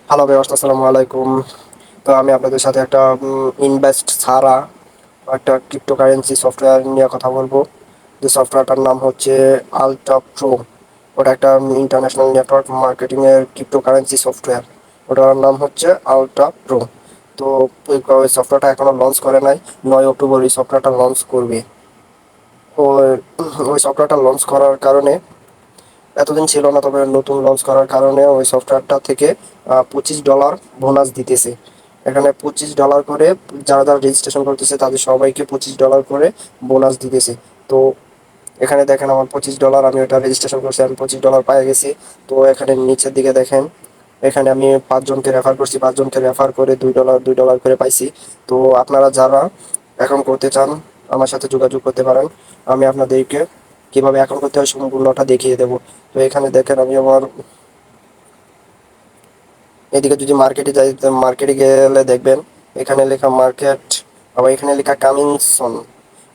Hello viewers, আসসালামু আলাইকুম। তো আমি আপনাদের সাথে একটা ইনভেস্ট ছাড়া একটা ক্রিপ্টোকারেন্সি সফটওয়্যার নিয়ে কথা বলবো। যে সফটওয়্যারটার নাম হচ্ছে আলট্রা প্রো। ওটা একটা ইন্টারন্যাশনাল নেটওয়ার্ক মার্কেটিংয়ের ক্রিপ্টোকারেন্সি সফটওয়্যার। ওটার নাম হচ্ছে আলট্রা প্রো। তো ওই সফটওয়্যারটা এখনো লঞ্চ করে নাই। 9 অক্টোবর এই সফটওয়্যারটা লঞ্চ করবে। ওই ওই সফটওয়্যারটা লঞ্চ করার কারণে এতদিন ছিল না, তবে নতুন লঞ্চ করার কারণে ওই সফটওয়্যারটা থেকে $25 বোনাস দিতেছে। এখানে $25 করে যারা যারা রেজিস্ট্রেশন করতেছে তাদের সবাইকে $25 করে বোনাস দিতেছে। তো এখানে দেখেন আমার $25, আমি ওটা রেজিস্ট্রেশন করছি, আমি $25 পেয়ে গেছি। তো এখানে নিচের দিকে দেখেন, এখানে আমি 5 জনকে রেফার করছি, 5 জনকে রেফার করে $2 করে পাইছি। তো আপনারা যারা অ্যাকাউন্ট করতে চান আমার সাথে যোগাযোগ করতে পারেন। আমি আপনাদেরকে কিভাবে অ্যাকাউন্ট করতে হয় সম্পূর্ণটা দেখিয়ে দেবো। তো এখানে দেখেন আমি আমার এদিকে যদি মার্কেটে যাই, মার্কেটে গেলে দেখবেন এখানে লেখা মার্কেট, আবার এখানে লেখা কামিং সন।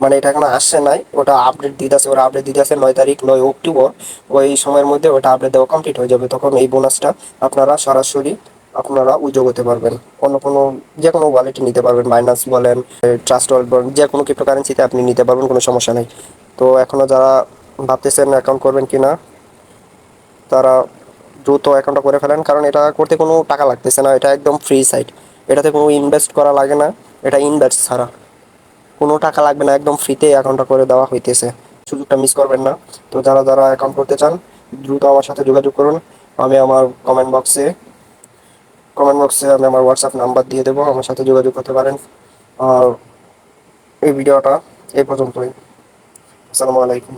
মানে এটা এখনো আসছে নাই, ওটা আপডেট দিতে আছে, ওরা আপডেট দিতে আছে 9 তারিখ, 9 অক্টোবর। ওই সময়ের মধ্যে ওটা আপডেট দেওয়া কমপ্লিট হয়ে যাবে, তখন এই বোনাসটা আপনারা সরাসরি আপনারা উইথড্র করতে পারবেন। অন্য কোনো যে কোনো ওয়ালেটে নিতে পারবেন, বাইন্যান্স বলেন, ট্রাস্ট ওয়ালেট বলেন, যে কোনো ক্রিপ্টোকারেন্সিতে আপনি নিতে পারবেন, কোনো সমস্যা নেই। তো এখনও যারা ভাবতেছেন অ্যাকাউন্ট করবেন কি না, তারা দ্রুত অ্যাকাউন্টটা করে ফেলেন, কারণ এটা করতে কোনো টাকা লাগতেছে না, এটা একদম ফ্রি সাইট। এটাতে কোনো ইনভেস্ট করা লাগে না, এটা ইনভেস্ট ছাড়া কোনো টাকা লাগবে না, একদম ফ্রিতে অ্যাকাউন্টটা করে দেওয়া হইতেছে। সুযোগটা মিস করবেন না। তো যারা যারা অ্যাকাউন্ট করতে চান দ্রুত আমার সাথে যোগাযোগ করুন। আমি আমার কমেন্ট বক্সে আমি আমার হোয়াটসঅ্যাপ নাম্বার দিয়ে দেবো, আমার সাথে যোগাযোগ করতে পারেন। আর এই ভিডিওটা এই পর্যন্তই। আসসালামু আলাইকুম।